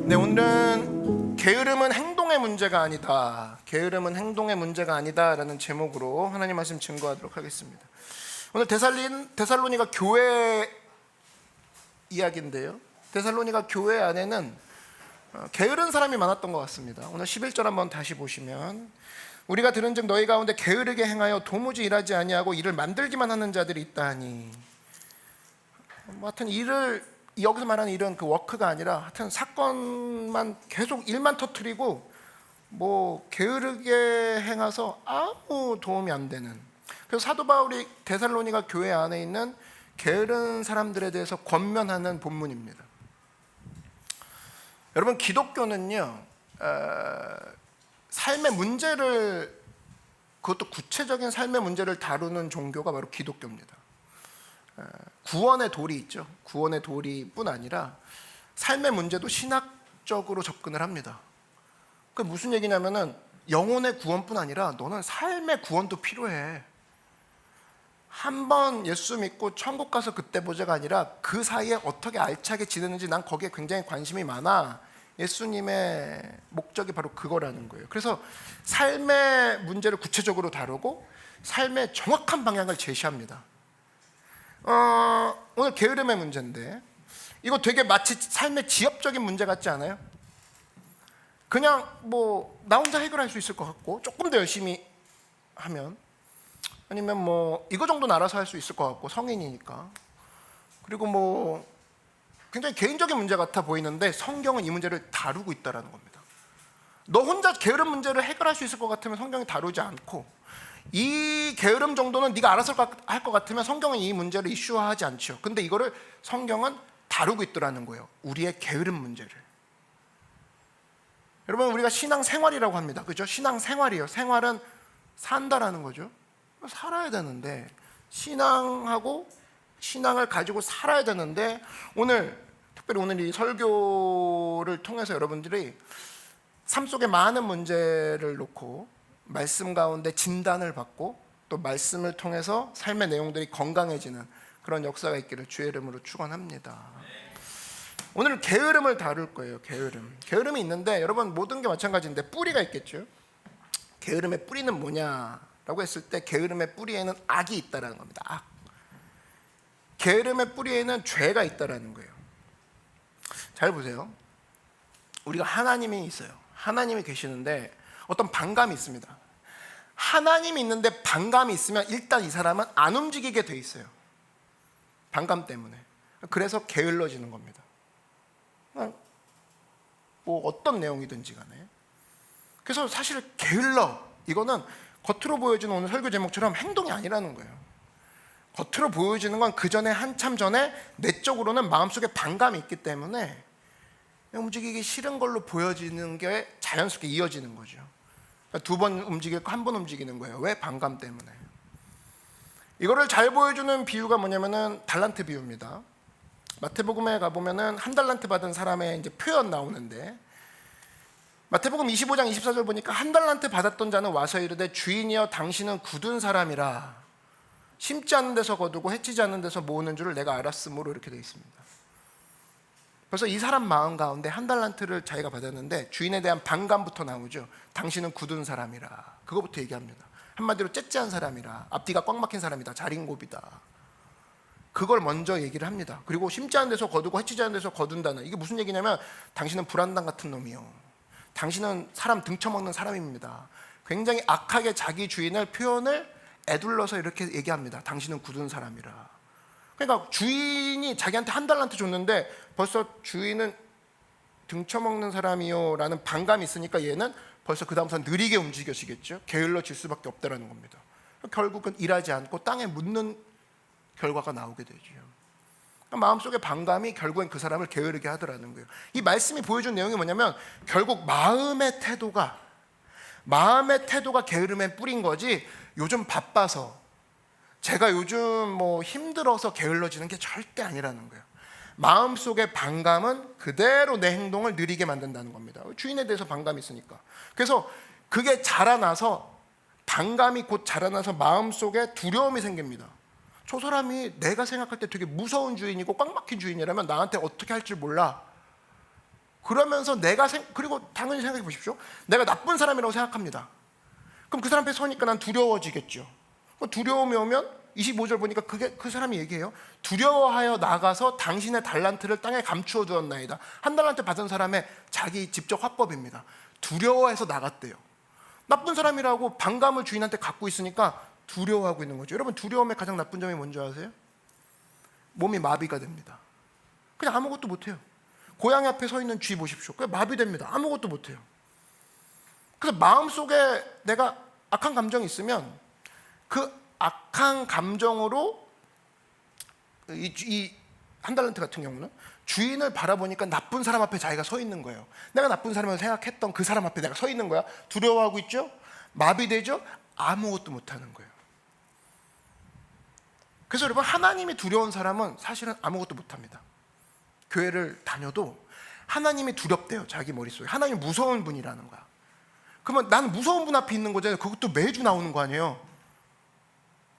네, 오늘은 게으름은 행동의 문제가 아니다. 게으름은 행동의 문제가 아니다라는 제목으로 하나님 말씀 증거하도록 하겠습니다. 오늘 데살로니가 교회 이야기인데요. 데살로니가 교회 안에는 게으른 사람이 많았던 것 같습니다. 오늘 11절 한번 다시 보시면, 우리가 들은즉 너희 가운데 게으르게 행하여 도무지 일하지 아니하고 일을 만들기만 하는 자들이 있다 하니, 하여튼 일을, 여기서 말하는 일은 그 워크가 아니라 하여튼 사건만 계속 일만 터뜨리고 게으르게 행해서 아무 도움이 안 되는. 그래서 사도 바울이 데살로니가 교회 안에 있는 게으른 사람들에 대해서 권면하는 본문입니다. 여러분, 기독교는요, 삶의 문제를, 그것도 구체적인 삶의 문제를 다루는 종교가 바로 기독교입니다. 구원의 도리 있죠. 구원의 도리뿐 아니라 삶의 문제도 신학적으로 접근을 합니다. 그 무슨 얘기냐면은, 영혼의 구원뿐 아니라 너는 삶의 구원도 필요해. 한번 예수 믿고 천국 가서 그때 보자가 아니라 그 사이에 어떻게 알차게 지내는지, 난 거기에 굉장히 관심이 많아. 예수님의 목적이 바로 그거라는 거예요. 그래서 삶의 문제를 구체적으로 다루고 삶의 정확한 방향을 제시합니다. 오늘 게으름의 문제인데, 이거 되게 마치 삶의 지엽적인 문제 같지 않아요? 그냥 나 혼자 해결할 수 있을 것 같고, 조금 더 열심히 하면, 아니면 이거 정도는 알아서 할 수 있을 것 같고, 성인이니까. 그리고 굉장히 개인적인 문제 같아 보이는데, 성경은 이 문제를 다루고 있다는 겁니다. 너 혼자 게으름 문제를 해결할 수 있을 것 같으면 성경이 다루지 않고, 이 게으름 정도는 네가 알아서 할 것 같으면 성경은 이 문제를 이슈화하지 않죠. 근데 이거를 성경은 다루고 있더라는 거예요. 우리의 게으름 문제를. 여러분, 우리가 신앙생활이라고 합니다. 그죠? 신앙생활이에요. 생활은 산다라는 거죠. 살아야 되는데, 신앙을 가지고 살아야 되는데, 특별히 오늘 이 설교를 통해서 여러분들이 삶 속에 많은 문제를 놓고 말씀 가운데 진단을 받고, 또 말씀을 통해서 삶의 내용들이 건강해지는 그런 역사가 있기를 주의 이름으로 축원합니다. 오늘 게으름을 다룰 거예요. 게으름이 있는데, 여러분, 모든 게 마찬가지인데 뿌리가 있겠죠. 게으름의 뿌리는 뭐냐라고 했을 때, 게으름의 뿌리에는 악이 있다라는 겁니다. 악. 게으름의 뿌리에는 죄가 있다라는 거예요. 잘 보세요. 우리가 하나님이 있어요. 하나님이 계시는데 어떤 반감이 있습니다. 하나님이 있는데 반감이 있으면 일단 이 사람은 안 움직이게 돼 있어요. 반감 때문에. 그래서 게을러지는 겁니다. 어떤 내용이든지 간에. 그래서 사실 이거는 겉으로 보여지는 오늘 설교 제목처럼 행동이 아니라는 거예요. 겉으로 보여지는 건 그 전에, 한참 전에 내적으로는 마음속에 반감이 있기 때문에 움직이기 싫은 걸로 보여지는 게 자연스럽게 이어지는 거죠. 두 번 움직이고 한 번 움직이는 거예요. 왜? 반감 때문에. 이거를 잘 보여주는 비유가 뭐냐면은 달란트 비유입니다. 마태복음에 가보면은 한 달란트 받은 사람의 이제 표현 나오는데, 마태복음 25장 24절 보니까 한 달란트 받았던 자는 와서 이르되 주인이여 당신은 굳은 사람이라 심지 않는 데서 거두고 해치지 않는 데서 모으는 줄을 내가 알았으므로, 이렇게 되어 있습니다. 그래서 이 사람 마음 가운데 한 달란트를 자기가 받았는데 주인에 대한 반감부터 나오죠. 당신은 굳은 사람이라, 그거부터 얘기합니다. 한마디로 째째한 사람이라, 앞뒤가 꽉 막힌 사람이다, 자린고비다, 그걸 먼저 얘기를 합니다. 그리고 심지 않은 데서 거두고 해치지 않는 데서 거둔다는, 이게 무슨 얘기냐면, 당신은 불안당 같은 놈이요, 당신은 사람 등쳐먹는 사람입니다. 굉장히 악하게 자기 주인을 표현을 애둘러서 이렇게 얘기합니다. 당신은 굳은 사람이라. 그러니까 주인이 자기한테 한 달란트 줬는데 벌써 주인은 등쳐먹는 사람이요 라는 반감이 있으니까 얘는 벌써 그 다음부터 느리게 움직여지겠죠. 게을러질 수밖에 없다라는 겁니다. 결국은 일하지 않고 땅에 묻는 결과가 나오게 되죠. 마음속의 반감이 결국엔 그 사람을 게으르게 하더라는 거예요. 이 말씀이 보여준 내용이 뭐냐면, 결국 마음의 태도가 게으름의 뿌린 거지, 요즘 바빠서, 제가 요즘 힘들어서 게을러지는 게 절대 아니라는 거예요. 마음속의 반감은 그대로 내 행동을 느리게 만든다는 겁니다. 주인에 대해서 반감이 있으니까. 그래서 그게 반감이 곧 자라나서 마음속에 두려움이 생깁니다. 저 사람이 내가 생각할 때 되게 무서운 주인이고 꽉 막힌 주인이라면 나한테 어떻게 할 줄 몰라. 그러면서 그리고 당연히 생각해 보십시오. 내가 나쁜 사람이라고 생각합니다. 그럼 그 사람 앞에 서니까 난 두려워지겠죠. 두려움이 오면 25절 보니까 그 사람이 얘기해요. 두려워하여 나가서 당신의 달란트를 땅에 감추어 두었나이다. 한 달란트 받은 사람의 자기 직접 화법입니다. 두려워해서 나갔대요. 나쁜 사람이라고 반감을 주인한테 갖고 있으니까 두려워하고 있는 거죠. 여러분, 두려움의 가장 나쁜 점이 뭔지 아세요? 몸이 마비가 됩니다. 그냥 아무것도 못해요. 고양이 앞에 서 있는 쥐 보십시오. 그냥 마비됩니다. 아무것도 못해요. 그래서 마음속에 내가 악한 감정이 있으면 그 악한 감정으로 이 한 달란트 같은 경우는 주인을 바라보니까 나쁜 사람 앞에 자기가 서 있는 거예요. 내가 나쁜 사람이라고 생각했던 그 사람 앞에 내가 서 있는 거야. 두려워하고 있죠? 마비되죠? 아무것도 못하는 거예요. 그래서 여러분, 하나님이 두려운 사람은 사실은 아무것도 못합니다. 교회를 다녀도 하나님이 두렵대요. 자기 머릿속에 하나님이 무서운 분이라는 거야. 그러면 나는 무서운 분 앞에 있는 거잖아요. 그것도 매주 나오는 거 아니에요?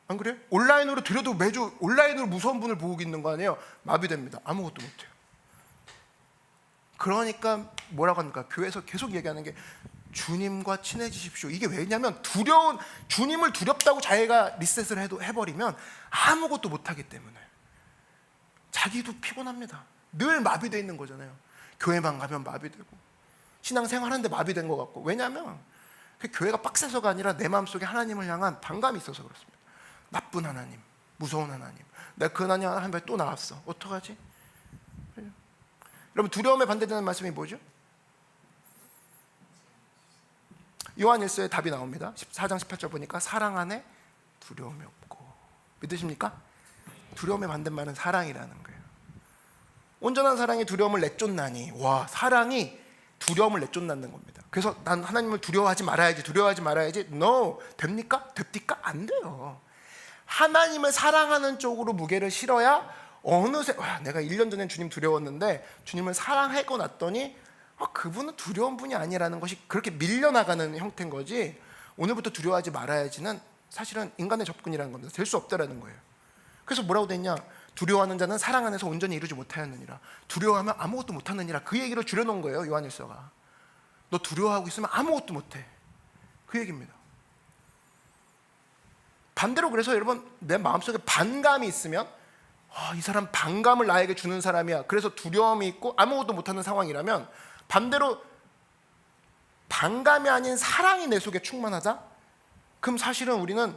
안 그래요? 온라인으로 들여도 매주 온라인으로 무서운 분을 보고 있는 거 아니에요? 마비됩니다. 아무것도 못해요. 그러니까 뭐라고 합니까? 교회에서 계속 얘기하는 게 주님과 친해지십시오. 이게 왜냐면 주님을 두렵다고 자기가 리셋을 해버리면 아무것도 못하기 때문에 자기도 피곤합니다. 늘 마비되어 있는 거잖아요. 교회만 가면 마비되고 신앙생활하는데 마비된 것 같고. 왜냐하면 그 교회가 빡세서가 아니라 내 마음속에 하나님을 향한 반감이 있어서 그렇습니다. 나쁜 하나님, 무서운 하나님, 내가 그 하나님 한 번 또 나왔어. 어떡하지? 여러분, 두려움에 반대되는 말씀이 뭐죠? 요한일서에 답이 나옵니다. 14장 18절 보니까 사랑 안에 두려움이 없고. 믿으십니까? 두려움의 반대말은 사랑이라는 거예요. 온전한 사랑이 두려움을 내쫓나니. 와, 사랑이 두려움을 내쫓는 겁니다. 그래서 난 하나님을 두려워하지 말아야지. No. 됩니까? 안 돼요. 하나님을 사랑하는 쪽으로 무게를 실어야 어느새 내가 1년 전에 주님 두려웠는데 주님을 사랑하고 났더니 그분은 두려운 분이 아니라는 것이 그렇게 밀려나가는 형태인 거지, 오늘부터 두려워하지 말아야지는 사실은 인간의 접근이라는 겁니다. 될 수 없다라는 거예요. 그래서 뭐라고 됐냐? 두려워하는 자는 사랑 안에서 온전히 이루지 못하였느니라. 두려워하면 아무것도 못하느니라. 그 얘기를 줄여놓은 거예요. 요한일서가. 너 두려워하고 있으면 아무것도 못해. 그 얘기입니다. 반대로 그래서 여러분, 내 마음속에 반감이 있으면 이 사람 반감을 나에게 주는 사람이야. 그래서 두려움이 있고 아무것도 못하는 상황이라면, 반대로 반감이 아닌 사랑이 내 속에 충만하다? 그럼 사실은 우리는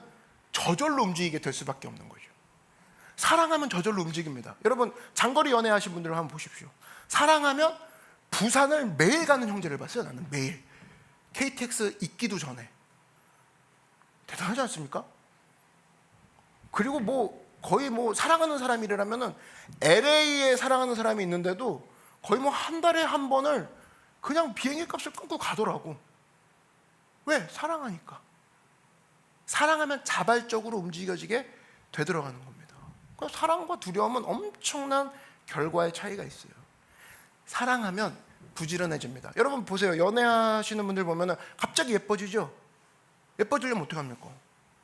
저절로 움직이게 될 수밖에 없는 거죠. 사랑하면 저절로 움직입니다. 여러분, 장거리 연애하신 분들 한번 보십시오. 사랑하면 부산을 매일 가는 형제를 봤어요. 나는 매일 KTX 있기도 전에. 대단하지 않습니까? 그리고 거의 사랑하는 사람이라면은 LA에 사랑하는 사람이 있는데도 거의 한 달에 한 번을 그냥 비행기 값을 끊고 가더라고. 왜? 사랑하니까. 사랑하면 자발적으로 움직여지게 되들어가는 겁니다. 그러니까 사랑과 두려움은 엄청난 결과의 차이가 있어요. 사랑하면 부지런해집니다. 여러분 보세요. 연애하시는 분들 보면은 갑자기 예뻐지죠? 예뻐지려면 어떻게 합니까?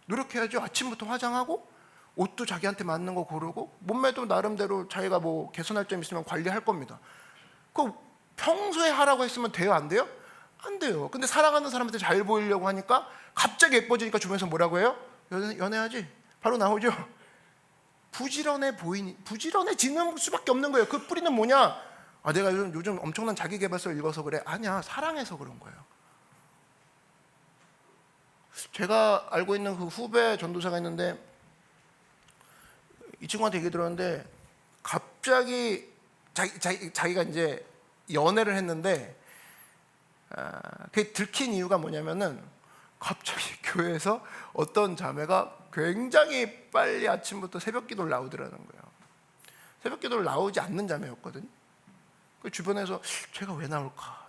노력해야죠. 아침부터 화장하고 옷도 자기한테 맞는 거 고르고 몸매도 나름대로 자기가 개선할 점 있으면 관리할 겁니다. 그 평소에 하라고 했으면 돼요? 안 돼요? 안 돼요. 근데 사랑하는 사람한테 잘 보이려고 하니까 갑자기 예뻐지니까 주변에서 뭐라고 해요? 연애하지? 바로 나오죠. 부지런해지는 수밖에 없는 거예요. 그 뿌리는 뭐냐? 내가 요즘 엄청난 자기계발서 읽어서 그래. 아니야, 사랑해서 그런 거예요. 제가 알고 있는 그 후배 전도사가 있는데, 이 친구한테 얘기 들었는데 갑자기 자기가 이제 연애를 했는데 그게 들킨 이유가 뭐냐면은 갑자기 교회에서 어떤 자매가 굉장히 빨리 아침부터 새벽 기도를 나오더라는 거예요. 새벽 기도를 나오지 않는 자매였거든. 그 주변에서 제가 왜 나올까?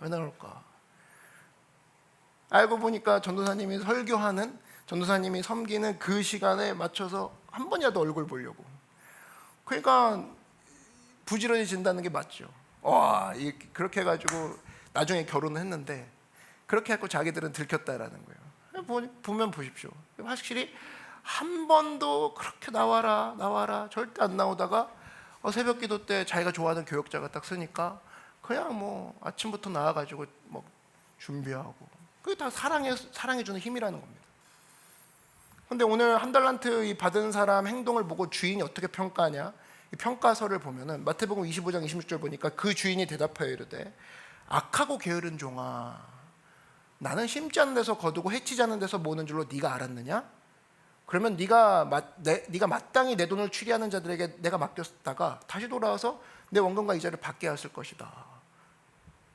알고 보니까 전도사님이 섬기는 그 시간에 맞춰서 한 번이라도 얼굴 보려고. 그러니까 부지런해진다는 게 맞죠. 그렇게 해가지고 나중에 결혼을 했는데, 그렇게 해서 자기들은 들켰다라는 거예요. 보면 보십시오. 확실히 한 번도 그렇게 나와라 절대 안 나오다가 새벽 기도 때 자기가 좋아하는 교역자가 딱 쓰니까 그냥 뭐 아침부터 나와가지고 뭐 준비하고, 그게 다 사랑해주는 힘이라는 겁니다. 근데 오늘 한 달란트 이 받은 사람 행동을 보고 주인이 어떻게 평가하냐, 이 평가서를 보면은 마태복음 25장 26절 보니까 그 주인이 대답하여 이르되 악하고 게으른 종아, 나는 심지 않는 데서 거두고 해치지 않는 데서 모으는 줄로 네가 알았느냐? 그러면 네가 마땅히 내 돈을 추리하는 자들에게 내가 맡겼다가 다시 돌아와서 내 원금과 이자를 받게 하였을 것이다.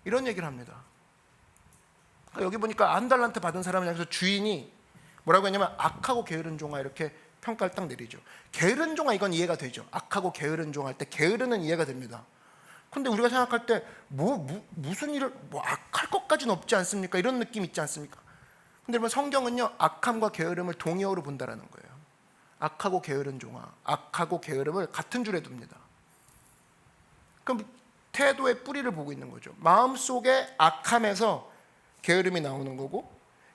이런 얘기를 합니다. 그러니까 여기 보니까 한 달란트 받은 사람을 향해서 주인이 뭐라고 했냐면 악하고 게으른 종아, 이렇게 평가를 딱 내리죠. 게으른 종아, 이건 이해가 되죠. 악하고 게으른 종아 할 때 게으르는 이해가 됩니다. 근데 우리가 생각할 때 무슨 일을 악할 것까지는 없지 않습니까? 이런 느낌 있지 않습니까? 근데 여러분, 성경은요 악함과 게으름을 동의어로 본다라는 거예요. 악하고 게으른 종아, 악하고 게으름을 같은 줄에 둡니다. 그럼 태도의 뿌리를 보고 있는 거죠. 마음속에 악함에서 게으름이 나오는 거고,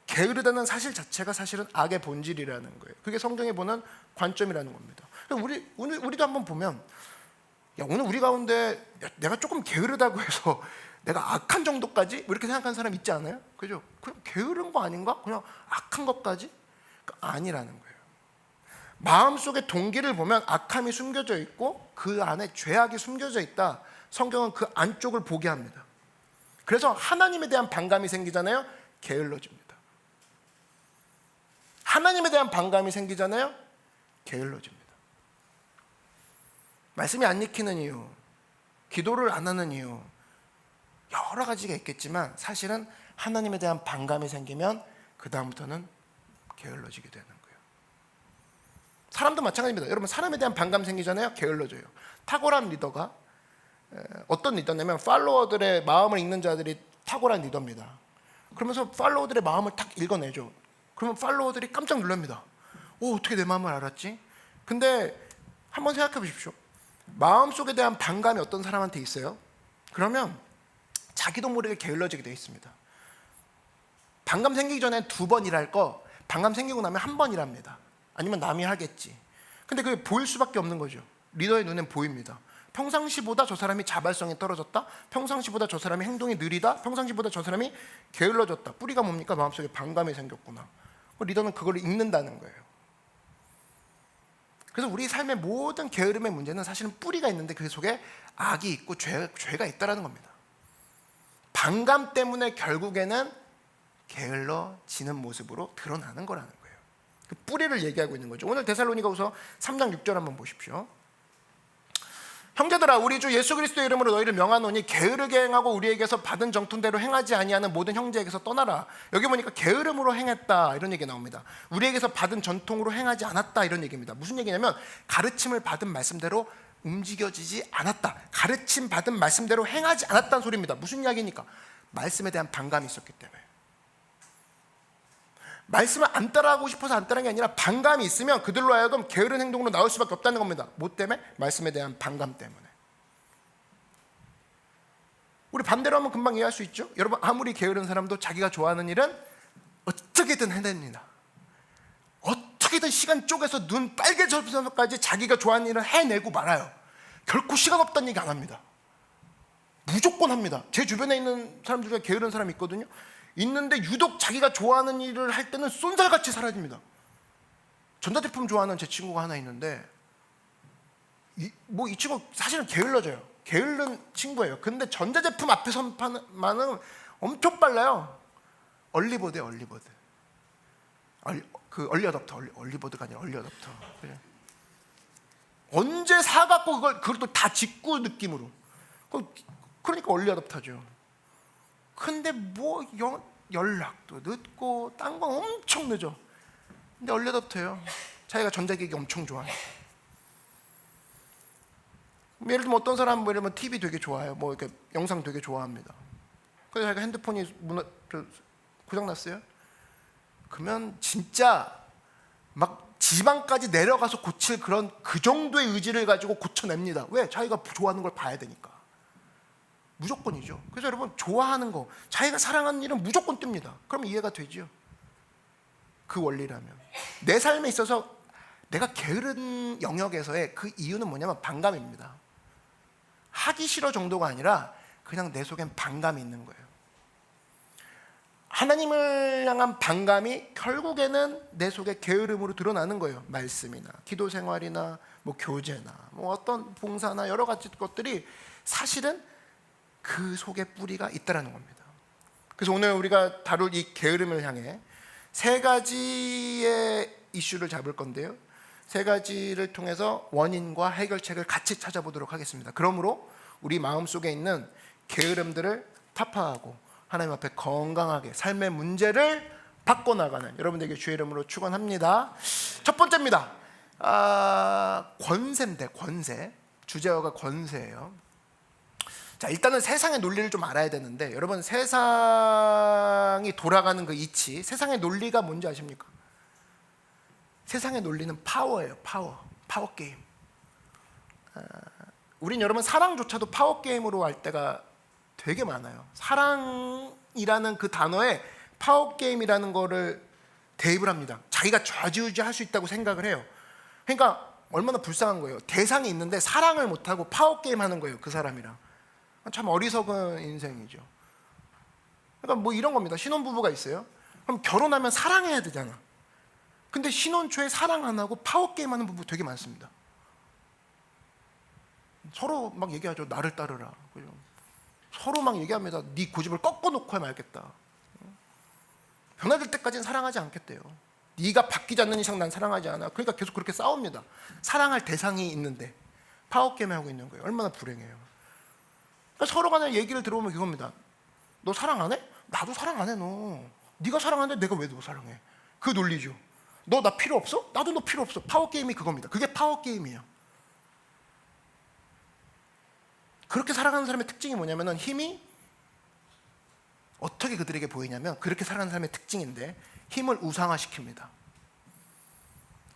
게으르다는 사실 자체가 사실은 악의 본질이라는 거예요. 그게 성경에 보는 관점이라는 겁니다. 우리도 한번 보면, 야, 오늘 우리 가운데 내가 조금 게으르다고 해서 내가 악한 정도까지 이렇게 생각하는 사람 있지 않아요? 그죠? 그냥 게으른 거 아닌가? 그냥 악한 것까지? 아니라는 거예요. 마음속의 동기를 보면 악함이 숨겨져 있고 그 안에 죄악이 숨겨져 있다. 성경은 그 안쪽을 보게 합니다. 그래서 하나님에 대한 반감이 생기잖아요. 게을러집니다. 하나님에 대한 반감이 생기잖아요. 게을러집니다. 말씀이 안 읽히는 이유, 기도를 안 하는 이유, 여러 가지가 있겠지만 사실은 하나님에 대한 반감이 생기면 그 다음부터는 게을러지게 되는 거예요. 사람도 마찬가지입니다. 여러분, 사람에 대한 반감이 생기잖아요. 게을러져요. 탁월한 리더가 어떤 리더냐면 팔로워들의 마음을 읽는 자들이 탁월한 리더입니다. 그러면서 팔로워들의 마음을 딱 읽어내죠. 그러면 팔로워들이 깜짝 놀랍니다. 어떻게 내 마음을 알았지? 근데 한번 생각해 보십시오. 마음속에 대한 반감이 어떤 사람한테 있어요? 그러면 자기도 모르게 게을러지게 되어 있습니다. 반감 생기기 전에 2번 일할 거 반감 생기고 나면 1번 일합니다. 아니면 남이 하겠지. 근데 그게 보일 수밖에 없는 거죠. 리더의 눈엔 보입니다. 평상시보다 저 사람이 자발성이 떨어졌다, 평상시보다 저 사람이 행동이 느리다, 평상시보다 저 사람이 게을러졌다. 뿌리가 뭡니까? 마음속에 반감이 생겼구나. 리더는 그걸 읽는다는 거예요. 그래서 우리 삶의 모든 게으름의 문제는 사실은 뿌리가 있는데 그 속에 악이 있고 죄가 있다는 겁니다. 반감 때문에 결국에는 게을러지는 모습으로 드러나는 거라는 거예요. 그 뿌리를 얘기하고 있는 거죠. 오늘 데살로니가후서 3장 6절 한번 보십시오. 형제들아, 우리 주 예수 그리스도의 이름으로 너희를 명하노니 게으르게 행하고 우리에게서 받은 정통대로 행하지 아니하는 모든 형제에게서 떠나라. 여기 보니까 게으름으로 행했다 이런 얘기가 나옵니다. 우리에게서 받은 전통으로 행하지 않았다 이런 얘기입니다. 무슨 얘기냐면 가르침을 받은 말씀대로 움직여지지 않았다. 가르침 받은 말씀대로 행하지 않았다는 소리입니다. 무슨 이야기입니까? 말씀에 대한 반감이 있었기 때문에. 말씀을 안 따라하고 싶어서 안 따라하는 게 아니라 반감이 있으면 그들로 하여금 게으른 행동으로 나올 수밖에 없다는 겁니다. 뭐 때문에? 말씀에 대한 반감 때문에. 우리 반대로 하면 금방 이해할 수 있죠? 여러분, 아무리 게으른 사람도 자기가 좋아하는 일은 어떻게든 해냅니다. 어떻게든 시간 쪼개서 눈 빨개져서까지 자기가 좋아하는 일은 해내고 말아요. 결코 시간 없다는 얘기 안 합니다. 무조건 합니다. 제 주변에 있는 사람 중에 게으른 사람이 있거든요. 있는데 유독 자기가 좋아하는 일을 할 때는 쏜살같이 사라집니다. 전자제품 좋아하는 제 친구가 하나 있는데 이 친구 사실은 게을러져요. 게으른 친구예요. 근데 전자제품 앞에서만은 엄청 빨라요. 얼리버드예요. 얼리버드. 얼리어답터. 얼리버드가 아니라 얼리어답터. 그래. 언제 사갖고 그것도 다 직구 느낌으로. 그러니까 얼리어답터죠. 근데 연락도 늦고 딴 건 엄청 늦어. 근데 얼리어답터예요. 자기가 전자기기 엄청 좋아해요. 예를 들면 어떤 사람은 예를 들면 TV 되게 좋아해요. 이렇게 영상 되게 좋아합니다. 그래서 자기가 핸드폰이 고장났어요. 그러면 진짜 막 지방까지 내려가서 고칠 그 정도의 의지를 가지고 고쳐냅니다. 왜? 자기가 좋아하는 걸 봐야 되니까. 무조건이죠. 그래서 여러분, 좋아하는 거, 자기가 사랑하는 일은 무조건 뜹니다. 그럼 이해가 되죠. 그 원리라면. 내 삶에 있어서 내가 게으른 영역에서의 그 이유는 뭐냐면 반감입니다. 하기 싫어 정도가 아니라 그냥 내 속엔 반감이 있는 거예요. 하나님을 향한 반감이 결국에는 내 속에 게으름으로 드러나는 거예요. 말씀이나 기도 생활이나 뭐 교제나 뭐 어떤 봉사나 여러 가지 것들이 사실은 그 속에 뿌리가 있다라는 겁니다. 그래서 오늘 우리가 다룰 이 게으름을 향해 세 가지의 이슈를 잡을 건데요, 세 가지를 통해서 원인과 해결책을 같이 찾아보도록 하겠습니다. 그러므로 우리 마음속에 있는 게으름들을 타파하고 하나님 앞에 건강하게 삶의 문제를 바꿔나가는 여러분들에게 주의 이름으로 축원합니다. 첫 번째입니다. 권세인데, 권세. 주제어가 권세예요. 자, 일단은 세상의 논리를 좀 알아야 되는데, 여러분 세상이 돌아가는 그 이치, 세상의 논리가 뭔지 아십니까? 세상의 논리는 파워예요. 파워 게임. 우린 여러분 사랑조차도 파워 게임으로 할 때가 되게 많아요. 사랑이라는 그 단어에 파워 게임이라는 거를 대입을 합니다. 자기가 좌지우지할 수 있다고 생각을 해요. 그러니까 얼마나 불쌍한 거예요. 대상이 있는데 사랑을 못하고 파워 게임 하는 거예요, 그 사람이랑. 참 어리석은 인생이죠. 그러니까 뭐 이런 겁니다. 신혼부부가 있어요. 그럼 결혼하면 사랑해야 되잖아. 근데 신혼 초에 사랑 안 하고 파워 게임 하는 부부 되게 많습니다. 서로 막 얘기하죠. 나를 따르라. 그죠? 서로 막 얘기합니다. 네 고집을 꺾어놓고 말겠다. 변화될 때까지는 사랑하지 않겠대요. 네가 바뀌지 않는 이상 난 사랑하지 않아. 그러니까 계속 그렇게 싸웁니다. 사랑할 대상이 있는데 파워 게임 하고 있는 거예요. 얼마나 불행해요. 그러니까 서로 간에 얘기를 들어보면 그겁니다. 너 사랑 안 해? 나도 사랑 안 해. 너 네가 사랑하는데 내가 왜 너 사랑해? 그 논리죠. 너 나 필요 없어? 나도 너 필요 없어. 파워 게임이 그겁니다. 그게 파워 게임이에요. 그렇게 살아가는 사람의 특징이 뭐냐면 힘이 어떻게 그들에게 보이냐면, 그렇게 살아가는 사람의 특징인데 힘을 우상화시킵니다.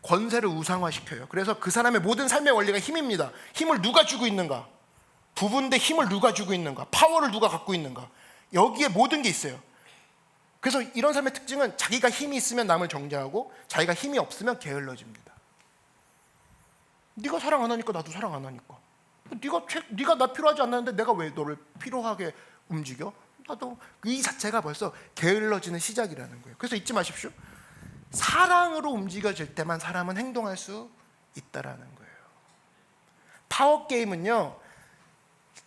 권세를 우상화시켜요. 그래서 그 사람의 모든 삶의 원리가 힘입니다. 힘을 누가 주고 있는가? 부부인데 힘을 누가 주고 있는가? 파워를 누가 갖고 있는가? 여기에 모든 게 있어요. 그래서 이런 삶의 특징은 자기가 힘이 있으면 남을 정죄하고 자기가 힘이 없으면 게을러집니다. 네가 사랑 안 하니까 나도 사랑 안 하니까. 네가 나 필요하지 않는데 내가 왜 너를 필요하게 움직여? 나도. 이 자체가 벌써 게을러지는 시작이라는 거예요. 그래서 잊지 마십시오. 사랑으로 움직여질 때만 사람은 행동할 수 있다라는 거예요. 파워 게임은요,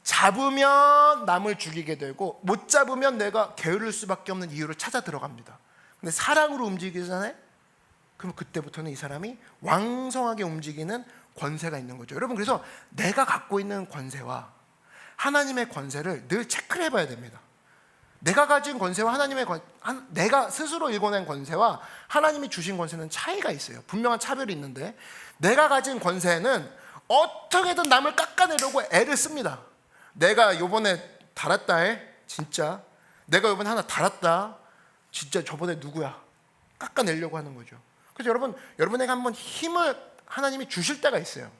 잡으면 남을 죽이게 되고 못 잡으면 내가 게으를 수밖에 없는 이유를 찾아 들어갑니다. 근데 사랑으로 움직이기 전에, 그럼 그때부터는 이 사람이 왕성하게 움직이는 권세가 있는 거죠. 여러분, 그래서 내가 갖고 있는 권세와 하나님의 권세를 늘 체크를 해봐야 됩니다. 내가 가진 권세와 내가 스스로 일궈낸 권세와 하나님이 주신 권세는 차이가 있어요. 분명한 차별이 있는데, 내가 가진 권세는 어떻게든 남을 깎아내려고 애를 씁니다. 내가 요번에 달았다 해. 진짜 내가 요번에 하나 달았다. 진짜 저번에 누구야? 깎아내려고 하는 거죠. 그래서 여러분에게 한번 힘을 하나님이 주실 때가 있어요.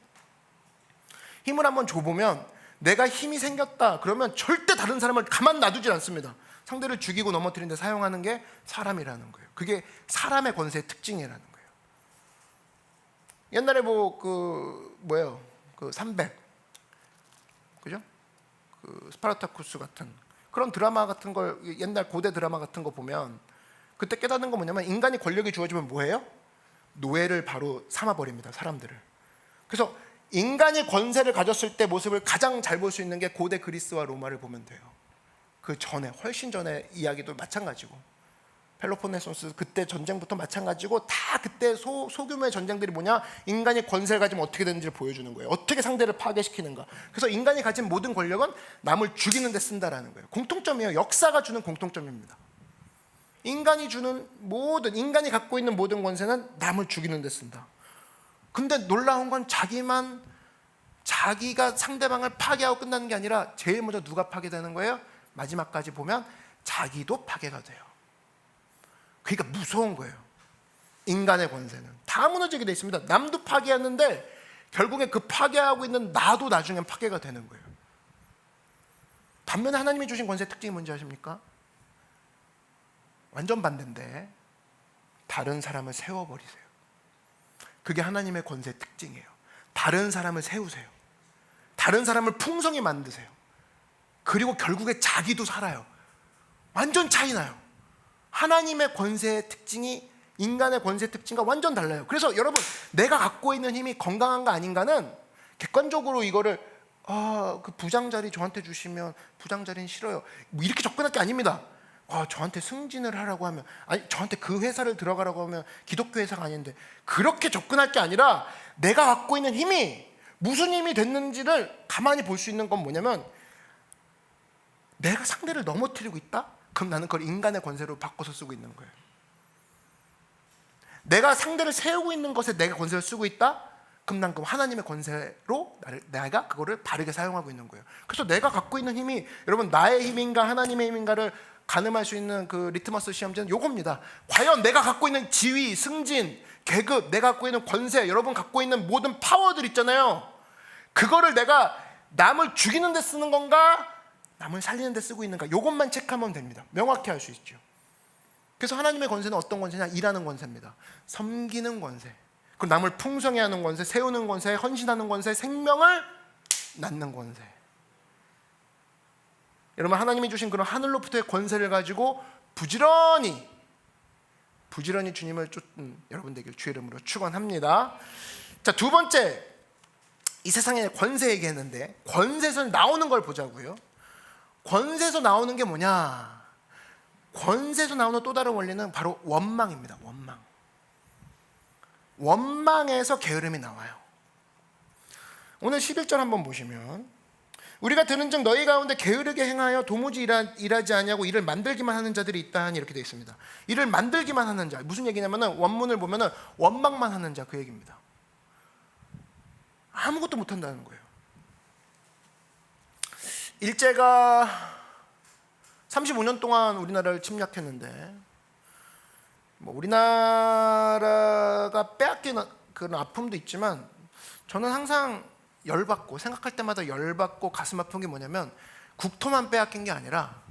힘을 한번 줘보면, 내가 힘이 생겼다 그러면 절대 다른 사람을 가만 놔두질 않습니다. 상대를 죽이고 넘어뜨리는 데 사용하는 게 사람이라는 거예요. 그게 사람의 권세의 특징이라는 거예요. 옛날에 그 300, 그죠? 그 스파르타쿠스 같은 그런 드라마 같은 걸, 옛날 고대 드라마 같은 거 보면 그때 깨닫는 건 뭐냐면, 인간이 권력이 주어지면 뭐예요? 노예를 바로 삼아버립니다, 사람들을. 그래서 인간이 권세를 가졌을 때 모습을 가장 잘 볼 수 있는 게 고대 그리스와 로마를 보면 돼요. 그 전에, 훨씬 전에 이야기도 마찬가지고, 펠로폰네소스 그때 전쟁부터 마찬가지고, 다 그때 소규모의 전쟁들이 뭐냐? 인간이 권세를 가지면 어떻게 되는지를 보여주는 거예요. 어떻게 상대를 파괴시키는가. 그래서 인간이 가진 모든 권력은 남을 죽이는 데 쓴다라는 거예요. 공통점이에요. 역사가 주는 공통점입니다. 인간이 갖고 있는 모든 권세는 남을 죽이는 데 쓴다. 근데 놀라운 건 자기가 상대방을 파괴하고 끝나는 게 아니라 제일 먼저 누가 파괴되는 거예요? 마지막까지 보면 자기도 파괴가 돼요. 그러니까 무서운 거예요. 인간의 권세는 다 무너지게 돼 있습니다. 남도 파괴했는데 결국에 그 파괴하고 있는 나도 나중엔 파괴가 되는 거예요. 반면에 하나님이 주신 권세의 특징이 뭔지 아십니까? 완전 반대인데, 다른 사람을 세워버리세요. 그게 하나님의 권세의 특징이에요. 다른 사람을 세우세요. 다른 사람을 풍성히 만드세요. 그리고 결국에 자기도 살아요. 완전 차이 나요. 하나님의 권세의 특징이 인간의 권세의 특징과 완전 달라요. 그래서 여러분, 내가 갖고 있는 힘이 건강한가 아닌가는 객관적으로 이거를 그 부장 자리 저한테 주시면 부장 자리는 싫어요, 뭐 이렇게 접근할 게 아닙니다. 저한테 승진을 하라고 하면, 아니 저한테 그 회사를 들어가라고 하면 기독교 회사가 아닌데, 그렇게 접근할 게 아니라 내가 갖고 있는 힘이 무슨 힘이 됐는지를 가만히 볼 수 있는 건 뭐냐면, 내가 상대를 넘어뜨리고 있다? 그럼 나는 그걸 인간의 권세로 바꿔서 쓰고 있는 거예요. 내가 상대를 세우고 있는 것에 내가 권세를 쓰고 있다? 그럼 난 그럼 하나님의 권세로 내가 그거를 바르게 사용하고 있는 거예요. 그래서 내가 갖고 있는 힘이 여러분 나의 힘인가 하나님의 힘인가를 가늠할 수 있는 그 리트머스 시험지는 요겁니다. 과연 내가 갖고 있는 지위, 승진, 계급, 내가 갖고 있는 권세, 여러분 갖고 있는 모든 파워들 있잖아요. 그거를 내가 남을 죽이는 데 쓰는 건가, 남을 살리는 데 쓰고 있는가, 요것만 체크하면 됩니다. 명확히 할 수 있죠. 그래서 하나님의 권세는 어떤 권세냐? 일하는 권세입니다. 섬기는 권세, 그리고 남을 풍성히 하는 권세, 세우는 권세, 헌신하는 권세, 생명을 낳는 권세. 여러분, 하나님이 주신 그런 하늘로부터의 권세를 가지고 부지런히 주님을 쫓는 여러분 되길 주의 이름으로 축원합니다. 자, 두 번째, 이 세상에 권세 얘기했는데 권세에서 나오는 걸 보자고요. 권세에서 나오는 게 뭐냐? 권세에서 나오는 또 다른 원리는 바로 원망입니다. 원망에서 게으름이 나와요. 오늘 11절 한번 보시면, 우리가 들은즉 너희 가운데 게으르게 행하여 도무지 일하지 아니하고 일을 만들기만 하는 자들이 있다 하니, 이렇게 되어 있습니다. 일을 만들기만 하는 자, 무슨 얘기냐면은 원문을 보면은 원망만 하는 자, 그 얘기입니다. 아무것도 못한다는 거예요. 일제가 35년 동안 우리나라를 침략했는데, 우리나라가 빼앗기는 그런 아픔도 있지만, 저는 항상 열받고, 생각할 때마다 열받고 가슴 아픈 게 뭐냐면, 국토만 빼앗긴 게 아니라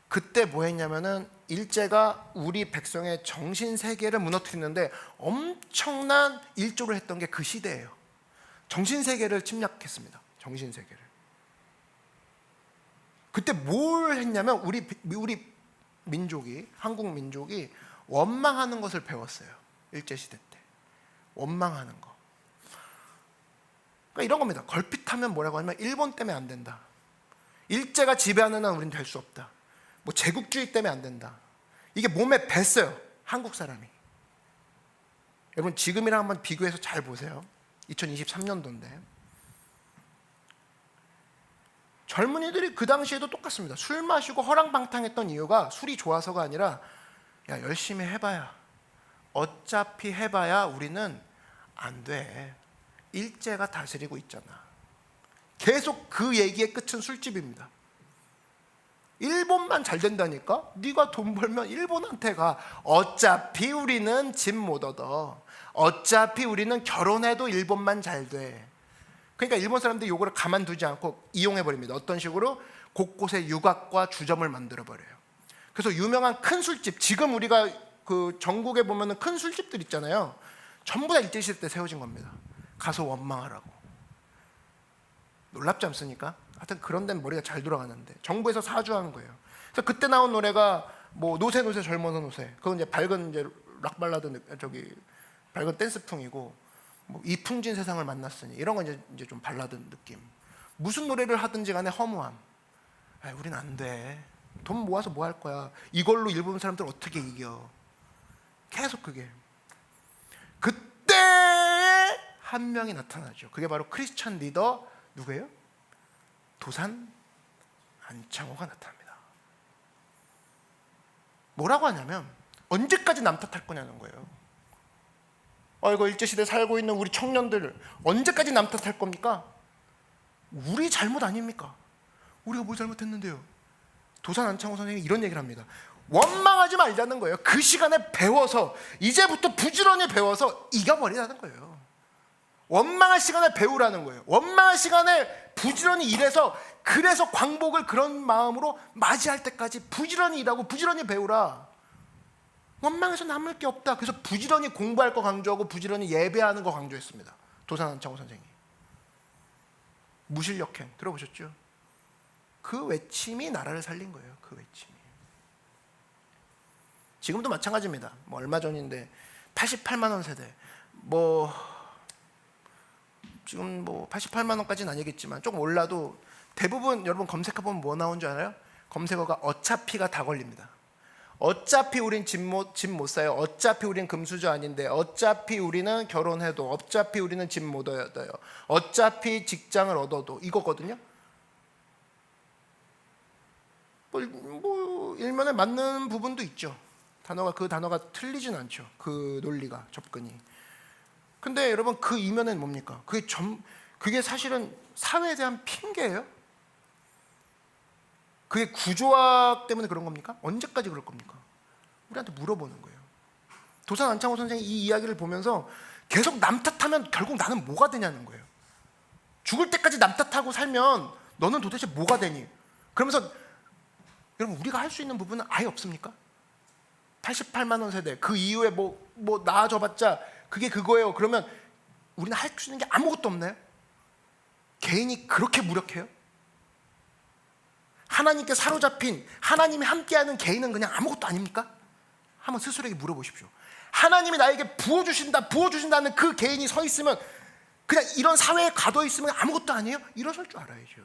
그때 뭐 했냐면은 일제가 우리 백성의 정신세계를 무너뜨리는데 엄청난 일조를 했던 게 그 시대예요. 정신세계를 침략했습니다. 정신세계를. 그때 뭘 했냐면 우리 민족이, 한국 민족이 원망하는 것을 배웠어요. 일제시대 때 원망하는 거. 그러니까 이런 겁니다. 걸핏하면 뭐라고 하냐면, 일본 때문에 안 된다, 일제가 지배하는 한 우리는 될 수 없다, 뭐 제국주의 때문에 안 된다. 이게 몸에 뱄어요, 한국 사람이. 여러분, 지금이랑 한번 비교해서 잘 보세요. 2023년도인데 젊은이들이 그 당시에도 똑같습니다. 술 마시고 허랑방탕했던 이유가 술이 좋아서가 아니라, 야, 열심히 해봐야, 어차피 해봐야 우리는 안 돼, 일제가 다스리고 있잖아. 계속 그 얘기의 끝은 술집입니다. 일본만 잘 된다니까? 네가 돈 벌면 일본한테 가. 어차피 우리는 집 못 얻어. 어차피 우리는 결혼해도 일본만 잘 돼. 그러니까 일본 사람들이 요거를 가만두지 않고 이용해버립니다. 어떤 식으로? 곳곳에 유곽과 주점을 만들어버려요. 그래서 유명한 큰 술집, 지금 우리가 그 전국에 보면은 큰 술집들 있잖아요. 전부 다 일제시대 때 세워진 겁니다. 가서 원망하라고. 놀랍지 않습니까? 하여튼 그런 데는 머리가 잘 돌아가는데 정부에서 사주하는 거예요. 그래서 그때 나온 노래가 뭐 노새 젊어서 노새, 그건 이제 밝은 이제 락 발라드, 밝은 댄스풍이고, 뭐 이풍진 세상을 만났으니, 이런 건 이제 좀 발라드 느낌. 무슨 노래를 하든지 간에 허무함. 우린 안 돼, 돈 모아서 뭐 할 거야, 이걸로 일본 사람들 어떻게 이겨. 계속 그게. 그때 한 명이 나타나죠. 그게 바로 크리스찬 리더, 누구예요? 도산 안창호가 나타납니다. 뭐라고 하냐면, 언제까지 남 탓할 거냐는 거예요. 이거 일제시대 살고 있는 우리 청년들 언제까지 남 탓할 겁니까? 우리 잘못 아닙니까? 우리가 뭘 잘못했는데요? 도산 안창호 선생님이 이런 얘기를 합니다. 원망하지 말자는 거예요. 그 시간에 배워서, 이제부터 부지런히 배워서 이겨버리라는 거예요. 원망할 시간에 배우라는 거예요. 원망할 시간에 부지런히 일해서, 그래서 광복을 그런 마음으로 맞이할 때까지 부지런히 일하고 부지런히 배우라. 원망해서 남을 게 없다. 그래서 부지런히 공부할 거 강조하고 부지런히 예배하는 거 강조했습니다. 도산 안창호 선생이. 무실력행 들어보셨죠? 그 외침이 나라를 살린 거예요. 그 외침이. 지금도 마찬가지입니다. 뭐 얼마 전인데 88만 원 세대, 뭐 지금 뭐 88만 원까지는 아니겠지만 조금 올라도 대부분 여러분 검색해보면 뭐 나온 줄 알아요? 검색어가 어차피가 다 걸립니다. 어차피 우린 집 못 사요. 어차피 우린 금수저 아닌데, 어차피 우리는 결혼해도, 어차피 우리는 집 못 얻어요, 어차피 직장을 얻어도, 이거거든요. 뭐 일면에 맞는 부분도 있죠. 그 단어가 틀리진 않죠. 그 논리가, 접근이. 근데 여러분 그 이면엔 뭡니까? 그게 사실은 사회에 대한 핑계예요? 그게 구조학 때문에 그런 겁니까? 언제까지 그럴 겁니까? 우리한테 물어보는 거예요. 도산 안창호 선생이 이 이야기를 보면서 계속 남 탓하면 결국 나는 뭐가 되냐는 거예요. 죽을 때까지 남 탓하고 살면 너는 도대체 뭐가 되니? 그러면서 여러분 우리가 할 수 있는 부분은 아예 없습니까? 88만 원 세대, 그 이후에 뭐 나아져봤자 그게 그거예요. 그러면 우리는 할 수 있는 게 아무것도 없나요? 개인이 그렇게 무력해요? 하나님께 사로잡힌, 하나님이 함께하는 개인은 그냥 아무것도 아닙니까? 한번 스스로에게 물어보십시오. 하나님이 나에게 부어주신다는 그 개인이 서 있으면 그냥 이런 사회에 가둬 있으면 아무것도 아니에요? 일어설 줄 알아야죠.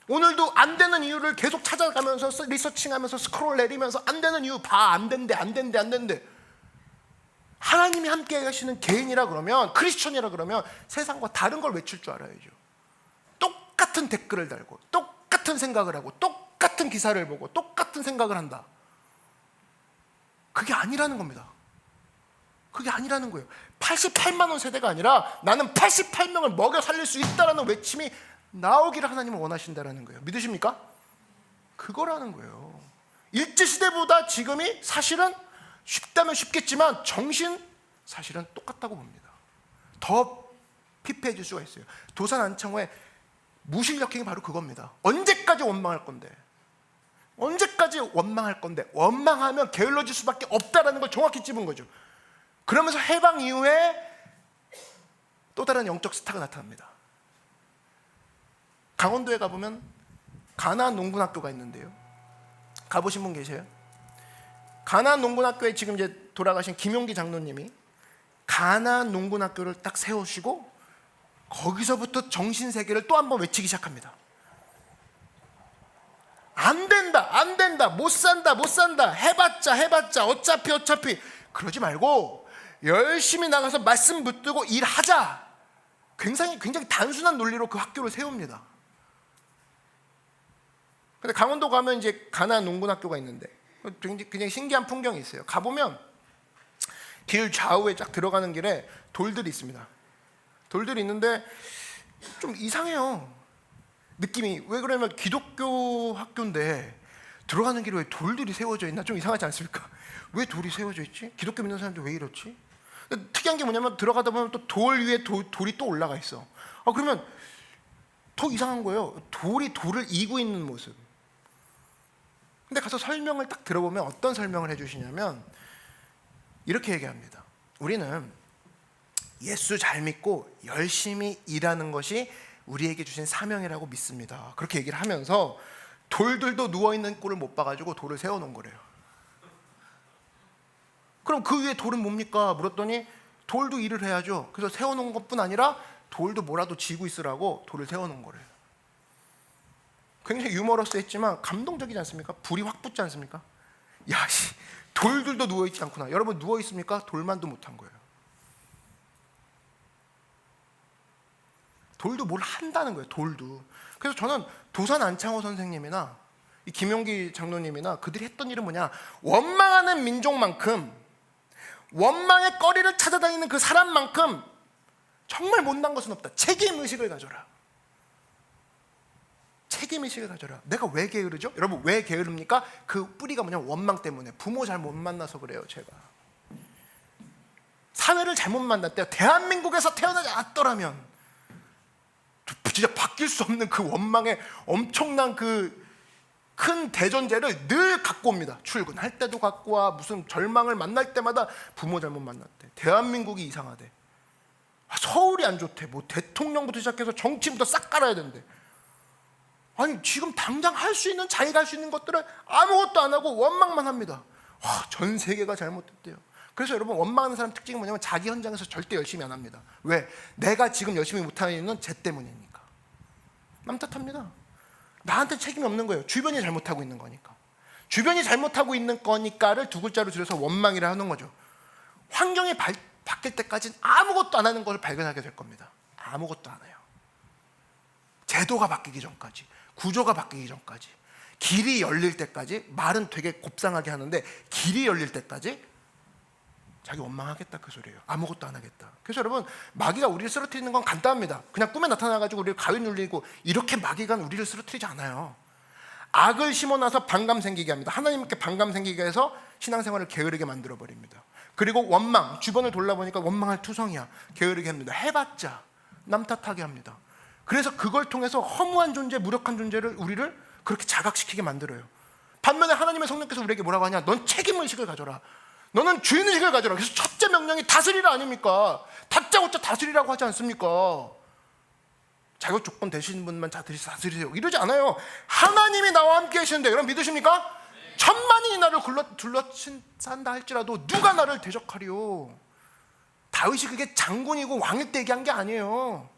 오늘도 안 되는 이유를 계속 찾아가면서 리서칭하면서 스크롤 내리면서 안 되는 이유 안 된대. 하나님이 함께 하시는 개인이라 그러면, 크리스천이라 그러면 세상과 다른 걸 외칠 줄 알아야죠. 똑같은 댓글을 달고 똑같은 생각을 하고 똑같은 기사를 보고 똑같은 생각을 한다. 그게 아니라는 겁니다. 그게 아니라는 거예요. 88만 원 세대가 아니라 나는 88명을 먹여 살릴 수 있다라는 외침이 나오기를 하나님은 원하신다라는 거예요. 믿으십니까? 그거라는 거예요. 일제시대보다 지금이 사실은 쉽다면 쉽겠지만 정신 사실은 똑같다고 봅니다. 더 피폐해질 수가 있어요. 도산 안창호의 무실력행이 바로 그겁니다. 언제까지 원망할 건데? 원망하면 게을러질 수밖에 없다라는 걸 정확히 찝은 거죠. 그러면서 해방 이후에 또 다른 영적 스타가 나타납니다. 강원도에 가보면 가나안 농군학교가 있는데요. 가보신 분 계세요? 가나안 농군학교에 지금 이제 돌아가신 김용기 장로님이 가나안 농군학교를 딱 세우시고 거기서부터 정신세계를 또 한 번 외치기 시작합니다. 안 된다, 못 산다, 해봤자, 어차피 그러지 말고 열심히 나가서 말씀 붙들고 일하자. 굉장히 단순한 논리로 그 학교를 세웁니다. 근데 강원도 가면 이제 가나안 농군학교가 있는데 굉장히 신기한 풍경이 있어요. 가보면 길 좌우에 쫙 들어가는 길에 돌들이 있습니다. 돌들이 있는데 좀 이상해요. 느낌이. 왜 그러면 기독교 학교인데 들어가는 길에 왜 돌들이 세워져 있나? 좀 이상하지 않습니까? 왜 돌이 세워져 있지? 기독교 믿는 사람들 왜 이렇지? 특이한 게 뭐냐면 들어가다 보면 또 돌 위에 돌이 또 올라가 있어. 그러면 더 이상한 거예요. 돌이 돌을 이고 있는 모습. 근데 가서 설명을 딱 들어보면 어떤 설명을 해주시냐면 이렇게 얘기합니다. 우리는 예수 잘 믿고 열심히 일하는 것이 우리에게 주신 사명이라고 믿습니다. 그렇게 얘기를 하면서 돌들도 누워있는 꼴을 못 봐가지고 돌을 세워놓은 거래요. 그럼 그 위에 돌은 뭡니까? 물었더니 돌도 일을 해야죠. 그래서 세워놓은 것뿐 아니라 돌도 뭐라도 쥐고 있으라고 돌을 세워놓은 거래요. 굉장히 유머러스했지만 감동적이지 않습니까? 불이 확 붙지 않습니까? 돌들도 누워있지 않구나. 여러분 누워있습니까? 돌만도 못한 거예요. 돌도 뭘 한다는 거예요. 돌도. 그래서 저는 도산 안창호 선생님이나 이 김용기 장로님이나 그들이 했던 일은 뭐냐, 원망하는 민족만큼, 원망의 거리를 찾아다니는 그 사람만큼 정말 못난 것은 없다. 책임의식을 가져라. 책임의식을 가져라. 내가 왜 게으르죠? 여러분 왜 게으릅니까? 그 뿌리가 뭐냐면 원망 때문에. 부모 잘못 만나서 그래요. 제가 사회를 잘못 만났대요. 대한민국에서 태어나지 않았더라면 진짜 바뀔 수 없는 그 원망의 엄청난 그 큰 대전제를 늘 갖고 옵니다. 출근할 때도 갖고 와. 무슨 절망을 만날 때마다 부모 잘못 만났대. 대한민국이 이상하대. 서울이 안 좋대. 뭐 대통령부터 시작해서 정치부터 싹 깔아야 된대. 아니 지금 당장 할 수 있는, 자기가 할 수 있는 것들은 아무것도 안 하고 원망만 합니다. 전 세계가 잘못됐대요. 그래서 여러분, 원망하는 사람 특징이 뭐냐면 자기 현장에서 절대 열심히 안 합니다. 왜? 내가 지금 열심히 못하는 이유는 쟤 때문이니까. 남 탓합니다. 나한테 책임이 없는 거예요. 주변이 잘못하고 있는 거니까. 주변이 잘못하고 있는 거니까를 두 글자로 줄여서 원망이라 하는 거죠. 환경이 바뀔 때까지는 아무것도 안 하는 걸 발견하게 될 겁니다. 아무것도 안 해요. 제도가 바뀌기 전까지, 구조가 바뀌기 전까지, 길이 열릴 때까지. 말은 되게 곱상하게 하는데 길이 열릴 때까지 자기 원망하겠다 그 소리예요. 아무것도 안 하겠다. 그래서 여러분, 마귀가 우리를 쓰러뜨리는 건 간단합니다. 그냥 꿈에 나타나가지고 우리를 가위 눌리고 이렇게 마귀가 우리를 쓰러뜨리지 않아요. 악을 심어놔서 반감 생기게 합니다. 하나님께 반감 생기게 해서 신앙생활을 게으르게 만들어버립니다. 그리고 원망, 주변을 돌아보니까 원망할 투성이야. 게으르게 합니다. 해봤자 남 탓하게 합니다. 그래서 그걸 통해서 허무한 존재, 무력한 존재를, 우리를 그렇게 자각시키게 만들어요. 반면에 하나님의 성령께서 우리에게 뭐라고 하냐? 넌 책임의식을 가져라. 너는 주인의식을 가져라. 그래서 첫째 명령이 다스리라 아닙니까? 다짜고짜 다스리라고 하지 않습니까? 자격 조건 되시는 분만 다스리세요 이러지 않아요. 하나님이 나와 함께 계시는데 여러분 믿으십니까? 천만인이 나를 둘러싼다 할지라도 누가 나를 대적하리요? 다윗이 그게 장군이고 왕일 때 얘기한 게 아니에요.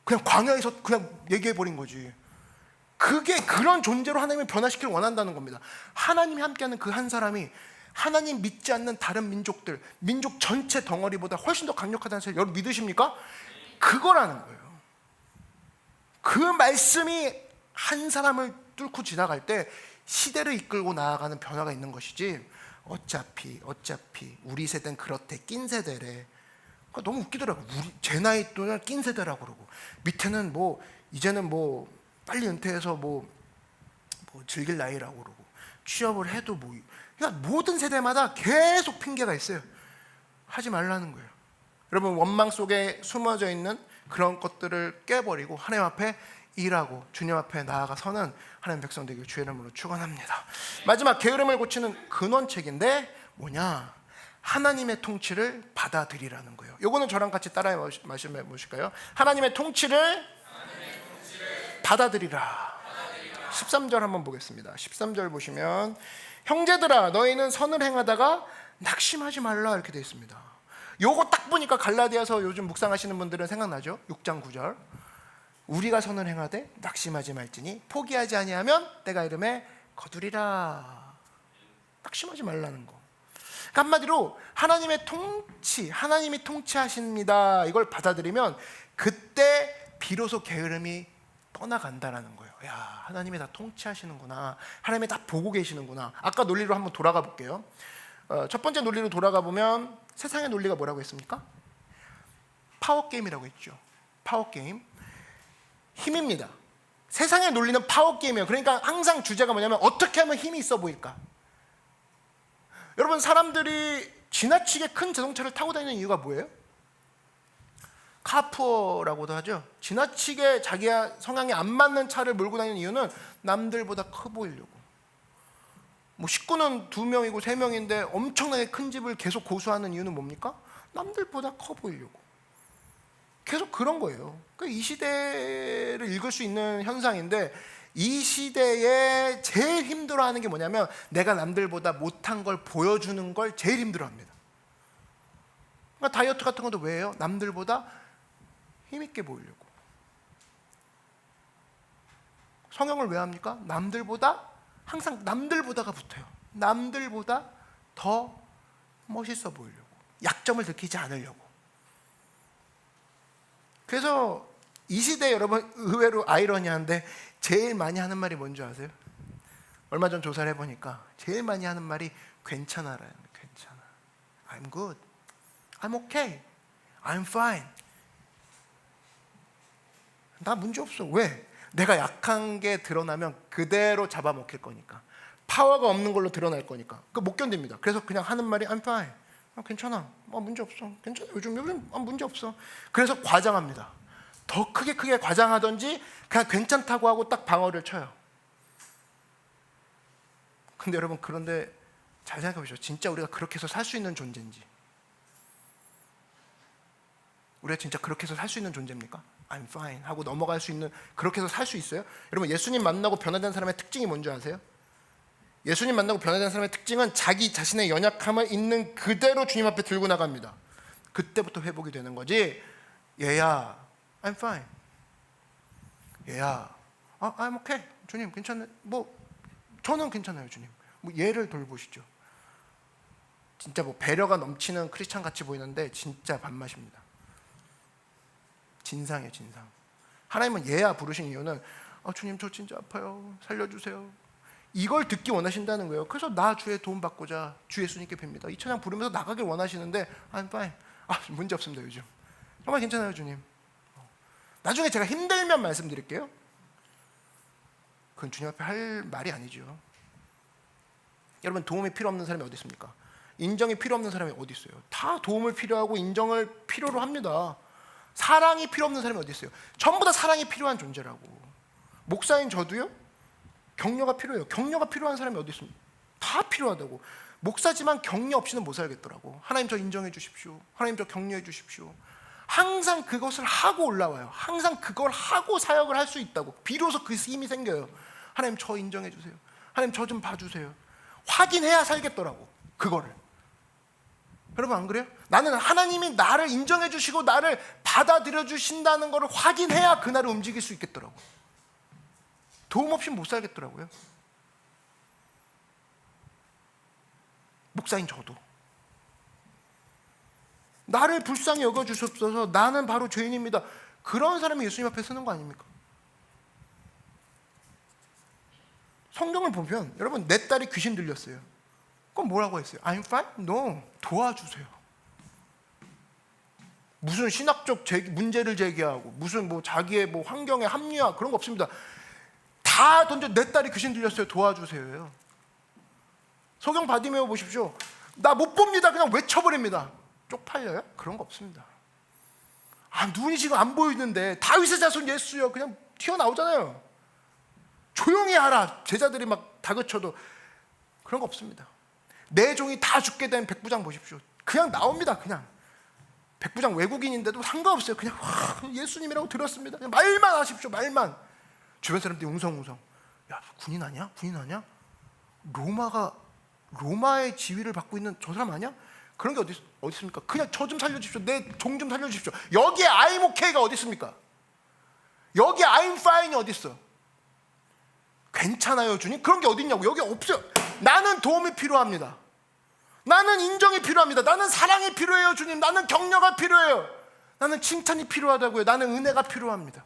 그냥 광야에서 그냥 얘기해버린 거지. 그게 그런 존재로 하나님을 변화시키길 원한다는 겁니다. 하나님이 함께하는 그 한 사람이 하나님 믿지 않는 다른 민족들, 민족 전체 덩어리보다 훨씬 더 강력하다는 사실 여러분 믿으십니까? 그거라는 거예요. 그 말씀이 한 사람을 뚫고 지나갈 때 시대를 이끌고 나아가는 변화가 있는 것이지, 어차피 우리 세대는 그렇대, 낀 세대래. 그러니까 너무 웃기더라고요. 제 나이 또는 낀 세대라고 그러고, 밑에는 뭐 이제는 뭐 빨리 은퇴해서 뭐 즐길 나이라고 그러고, 취업을 해도 뭐, 그러니까 모든 세대마다 계속 핑계가 있어요. 하지 말라는 거예요. 여러분, 원망 속에 숨어져 있는 그런 것들을 깨버리고 하나님 앞에 일하고 주님 앞에 나아가서는 하나님 백성 되길 주의 이름으로 축원합니다. 마지막, 게으름을 고치는 근원책인데 뭐냐? 하나님의 통치를 받아들이라는 거예요. 요거는 저랑 같이 따라해 말씀해 보실까요? 하나님의 통치를 받아들이라. 13절 한번 보겠습니다. 13절 보시면, 형제들아 너희는 선을 행하다가 낙심하지 말라 이렇게 되어 있습니다. 요거 딱 보니까 갈라디아서 요즘 묵상하시는 분들은 생각나죠? 6장 9절. 우리가 선을 행하되 낙심하지 말지니 포기하지 아니하면 때가 이름에 거두리라. 낙심하지 말라는 거. 그러니까 한마디로 하나님의 통치, 하나님이 통치하십니다, 이걸 받아들이면 그때 비로소 게으름이 떠나간다라는 거예요. 야, 하나님이 다 통치하시는구나, 하나님이 다 보고 계시는구나. 아까 논리로 한번 돌아가 볼게요. 첫 번째 논리로 돌아가 보면 세상의 논리가 뭐라고 했습니까? 파워게임이라고 했죠. 파워게임, 힘입니다. 세상의 논리는 파워게임이에요. 그러니까 항상 주제가 뭐냐면 어떻게 하면 힘이 있어 보일까. 여러분, 사람들이 지나치게 큰 자동차를 타고 다니는 이유가 뭐예요? 카푸어라고도 하죠. 지나치게 자기 성향에 안 맞는 차를 몰고 다니는 이유는 남들보다 커 보이려고. 뭐 식구는 2명이고 3명인데 엄청나게 큰 집을 계속 고수하는 이유는 뭡니까? 남들보다 커 보이려고. 계속 그런 거예요. 이 시대를 읽을 수 있는 현상인데, 이 시대에 제일 힘들어하는 게 뭐냐면 내가 남들보다 못한 걸 보여주는 걸 제일 힘들어합니다. 그러니까 다이어트 같은 것도 왜 해요? 남들보다 힘있게 보이려고. 성형을 왜 합니까? 남들보다, 항상 남들보다가 붙어요. 남들보다 더 멋있어 보이려고, 약점을 들키지 않으려고. 그래서 이 시대 여러분, 의외로 아이러니한데 제일 많이 하는 말이 뭔지 아세요? 얼마 전 조사를 해보니까 제일 많이 하는 말이 괜찮아라는 거예요. 괜찮아. I'm good. I'm okay. I'm fine. 나 문제 없어. 왜? 내가 약한 게 드러나면 그대로 잡아먹힐 거니까. 파워가 없는 걸로 드러날 거니까. 그거 못 견딥니다. 그래서 그냥 하는 말이 I'm fine. 괜찮아. 문제 없어. 괜찮아. 요즘 문제 없어. 그래서 과장합니다. 더 크게 과장하든지 그냥 괜찮다고 하고 딱 방어를 쳐요. 근데 여러분, 그런데 잘 생각해 보시죠. 진짜 우리가 그렇게 해서 살 수 있는 존재인지. 우리가 진짜 그렇게 해서 살 수 있는 존재입니까? I'm fine 하고 넘어갈 수 있는, 그렇게 해서 살 수 있어요? 여러분, 예수님 만나고 변화된 사람의 특징이 뭔지 아세요? 예수님 만나고 변화된 사람의 특징은 자기 자신의 연약함을 있는 그대로 주님 앞에 들고 나갑니다. 그때부터 회복이 되는 거지. 얘야, I'm fine. 얘야, I'm okay. 주님 괜찮아요. 뭐 저는 괜찮아요, 주님. 뭐 얘를 돌보시죠. 진짜 뭐 배려가 넘치는 크리스찬 같이 보이는데 진짜 밥맛입니다. 진상이에요, 진상. 하나님은 얘야 부르신 이유는 주님 저 진짜 아파요, 살려주세요. 이걸 듣기 원하신다는 거예요. 그래서 나 주의 도움 받고자 주 예수님께 뵙니다. 이 찬양 부르면서 나가길 원하시는데 I'm fine. 문제 없습니다, 요즘. 정말 괜찮아요, 주님. 나중에 제가 힘들면 말씀드릴게요. 그건 주님 앞에 할 말이 아니죠. 여러분, 도움이 필요 없는 사람이 어디 있습니까? 인정이 필요 없는 사람이 어디 있어요? 다 도움을 필요하고 인정을 필요로 합니다. 사랑이 필요 없는 사람이 어디 있어요? 전부 다 사랑이 필요한 존재라고. 목사인 저도요, 격려가 필요해요. 격려가 필요한 사람이 어디 있습니까? 다 필요하다고. 목사지만 격려 없이는 못 살겠더라고. 하나님 저 인정해 주십시오. 하나님 저 격려해 주십시오. 항상 그것을 하고 올라와요. 항상 그걸 하고 사역을 할 수 있다고. 비로소 그 힘이 생겨요. 하나님 저 인정해 주세요. 하나님 저 좀 봐주세요. 확인해야 살겠더라고, 그거를. 여러분 안 그래요? 나는 하나님이 나를 인정해 주시고 나를 받아들여 주신다는 것을 확인해야 그날을 움직일 수 있겠더라고. 도움 없이 못 살겠더라고요. 목사인 저도 나를 불쌍히 여겨주셨어서 나는 바로 죄인입니다. 그런 사람이 예수님 앞에 서는 거 아닙니까? 성경을 보면 여러분, 내 딸이 귀신 들렸어요. 그럼 뭐라고 했어요? I'm fine? No, 도와주세요. 무슨 신학적 문제를 제기하고 무슨 뭐 자기의 뭐 환경에 합리화 그런 거 없습니다. 다 던져, 내 딸이 귀신 들렸어요, 도와주세요. 소경 바디메오 보십시오. 나 못 봅니다. 그냥 외쳐버립니다. 쪽팔려요? 그런 거 없습니다. 눈이 지금 안 보이는데 다윗의 자손 예수여 그냥 튀어나오잖아요. 조용히 하라. 제자들이 막 다그쳐도 그런 거 없습니다. 내 종이 다 죽게 된 백부장 보십시오. 그냥 나옵니다. 그냥 백부장 외국인인데도 상관없어요. 그냥 예수님이라고 들었습니다. 그냥 말만 하십시오. 말만. 주변 사람들이 웅성웅성. 야, 군인 아니야? 군인 아니야? 로마의 지위를 받고 있는 저 사람 아니야? 그런 게 어디 있습니까? 그냥 저 좀 살려주십시오. 내 종 좀 살려주십시오. 여기에 I'm okay가 어디 있습니까? 여기에 I'm fine이 어디 있어? 괜찮아요, 주님? 그런 게 어디 있냐고. 여기 없어요. 나는 도움이 필요합니다. 나는 인정이 필요합니다. 나는 사랑이 필요해요, 주님. 나는 격려가 필요해요. 나는 칭찬이 필요하다고요. 나는 은혜가 필요합니다.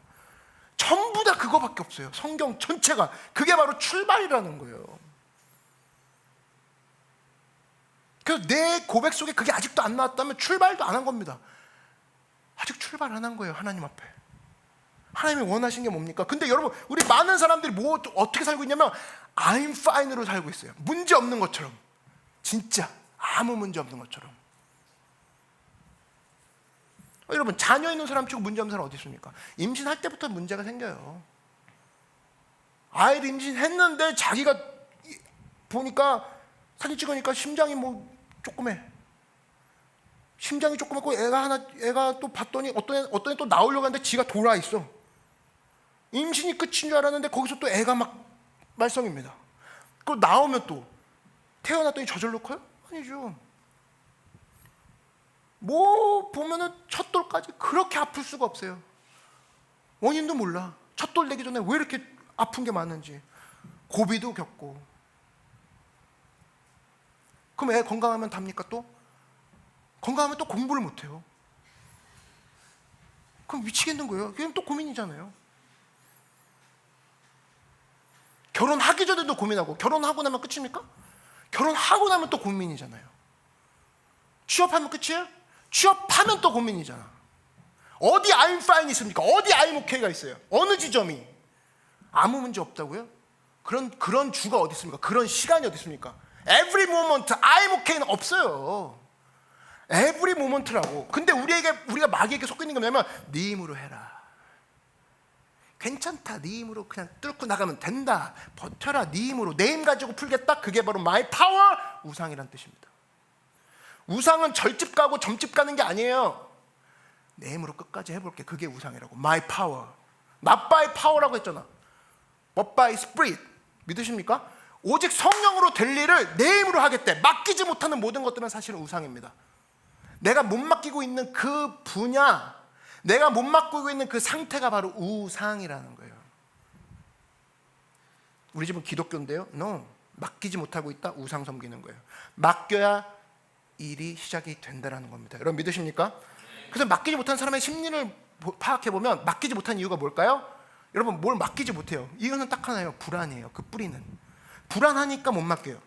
전부 다 그거밖에 없어요. 성경 전체가. 그게 바로 출발이라는 거예요. 그래서 내 고백 속에 그게 아직도 안 나왔다면 출발도 안 한 겁니다. 아직 출발 안 한 거예요, 하나님 앞에. 하나님이 원하신 게 뭡니까? 근데 여러분, 우리 많은 사람들이 어떻게 살고 있냐면 I'm fine으로 살고 있어요. 문제 없는 것처럼. 진짜 아무 문제 없는 것처럼. 여러분, 자녀 있는 사람 치고 문제 없는 사람 어디 있습니까? 임신할 때부터 문제가 생겨요. 아이를 임신했는데 자기가 보니까 사진 찍으니까 심장이 뭐 조그매. 심장이 조그맣고 애가 또 봤더니 어떤 애 또 나오려고 하는데 지가 돌아 있어. 임신이 끝인 줄 알았는데 거기서 또 애가 막 말썽입니다. 그리고 나오면 또 태어났더니 저절로 커요? 아니죠. 뭐 보면은 첫 돌까지 그렇게 아플 수가 없어요. 원인도 몰라. 첫 돌 되기 전에 왜 이렇게 아픈 게 많은지. 고비도 겪고. 그럼 애 건강하면 답니까 또? 건강하면 또 공부를 못해요. 그럼 미치겠는 거예요. 그럼 또 고민이잖아요. 결혼하기 전에도 고민하고 결혼하고 나면 끝입니까? 결혼하고 나면 또 고민이잖아요. 취업하면 끝이에요? 취업하면 또 고민이잖아. 어디 I'm fine 있습니까? 어디 I'm okay가 있어요? 어느 지점이? 아무 문제 없다고요? 그런 주가 어디 있습니까? 그런 시간이 어디 있습니까? Every moment I'm okay는 없어요. Every moment라고. 근데 우리가 마귀에게 속고 있는 게 뭐냐면 네 힘으로 해라. 괜찮다. 네 힘으로 그냥 뚫고 나가면 된다. 버텨라. 네 힘으로. 내 힘 가지고 풀겠다. 그게 바로 my power. 우상이란 뜻입니다. 우상은 절집 가고 점집 가는 게 아니에요. 내 힘으로 끝까지 해볼게. 그게 우상이라고. My power. Not by power라고 했잖아. But by spirit. 믿으십니까? 오직 성령으로 될 일을 내 힘으로 하겠대. 맡기지 못하는 모든 것들은 사실은 우상입니다. 내가 못 맡기고 있는 그 분야, 내가 못 맡기고 있는 그 상태가 바로 우상이라는 거예요. 우리 집은 기독교인데요. No. 맡기지 못하고 있다. 우상 섬기는 거예요. 맡겨야 일이 시작이 된다는 겁니다. 여러분 믿으십니까? 그래서 맡기지 못한 사람의 심리를 파악해보면 맡기지 못한 이유가 뭘까요? 여러분 뭘 맡기지 못해요? 이유는 딱 하나예요. 불안이에요. 그 뿌리는. 불안하니까 못 맡겨요.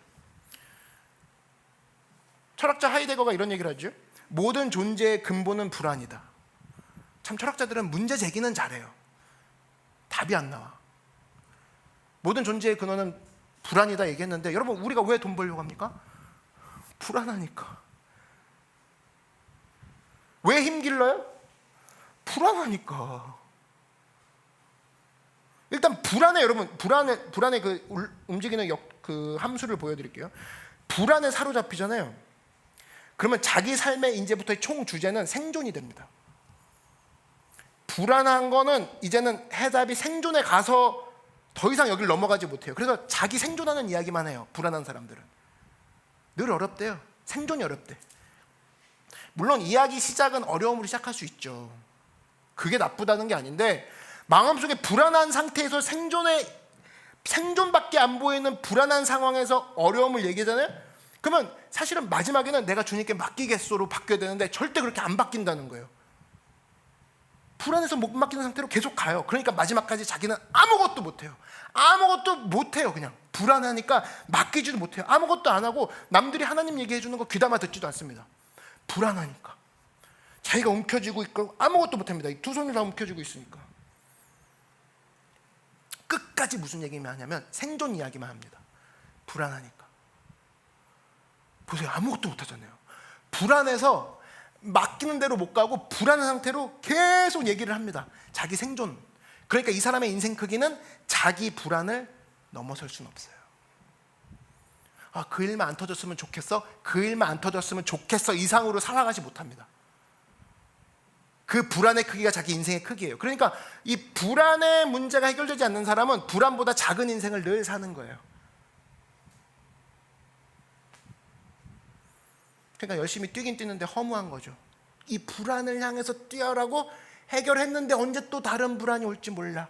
철학자 하이데거가 이런 얘기를 하죠. 모든 존재의 근본은 불안이다. 참 철학자들은 문제 제기는 잘해요. 답이 안 나와. 모든 존재의 근원은 불안이다 얘기했는데 여러분 우리가 왜 돈 벌려고 합니까? 불안하니까. 왜 힘길러요? 불안하니까. 일단 불안해. 여러분 불안의 그 움직이는 그 함수를 보여드릴게요. 불안에 사로잡히잖아요. 그러면 자기 삶의 이제부터의 총 주제는 생존이 됩니다. 불안한 거는 이제는 해답이 생존에 가서 더 이상 여기를 넘어가지 못해요. 그래서 자기 생존하는 이야기만 해요. 불안한 사람들은 늘 어렵대요. 생존이 어렵대. 물론 이야기 시작은 어려움으로 시작할 수 있죠. 그게 나쁘다는 게 아닌데 마음속에 불안한 상태에서 생존밖에 안 보이는 불안한 상황에서 어려움을 얘기하잖아요. 그러면 사실은 마지막에는 내가 주님께 맡기겠소로 바뀌어야 되는데 절대 그렇게 안 바뀐다는 거예요. 불안해서 못 맡기는 상태로 계속 가요. 그러니까 마지막까지 자기는 아무것도 못해요. 아무것도 못해요. 그냥 불안하니까 맡기지도 못해요. 아무것도 안 하고 남들이 하나님 얘기해 주는 거 귀담아 듣지도 않습니다. 불안하니까 자기가 움켜쥐고 있고 아무것도 못합니다. 두 손을 다 움켜쥐고 있으니까. 끝까지 무슨 얘기만 하냐면 생존 이야기만 합니다. 불안하니까. 보세요. 아무것도 못하잖아요. 불안해서 맡기는 대로 못 가고 불안한 상태로 계속 얘기를 합니다. 자기 생존. 그러니까 이 사람의 인생 크기는 자기 불안을 넘어설 수는 없어요. 아, 그 일만 안 터졌으면 좋겠어. 그 일만 안 터졌으면 좋겠어 이상으로 살아가지 못합니다. 그 불안의 크기가 자기 인생의 크기예요. 그러니까 이 불안의 문제가 해결되지 않는 사람은 불안보다 작은 인생을 늘 사는 거예요. 그러니까 열심히 뛰긴 뛰는데 허무한 거죠. 이 불안을 향해서 뛰어라고 해결했는데 언제 또 다른 불안이 올지 몰라.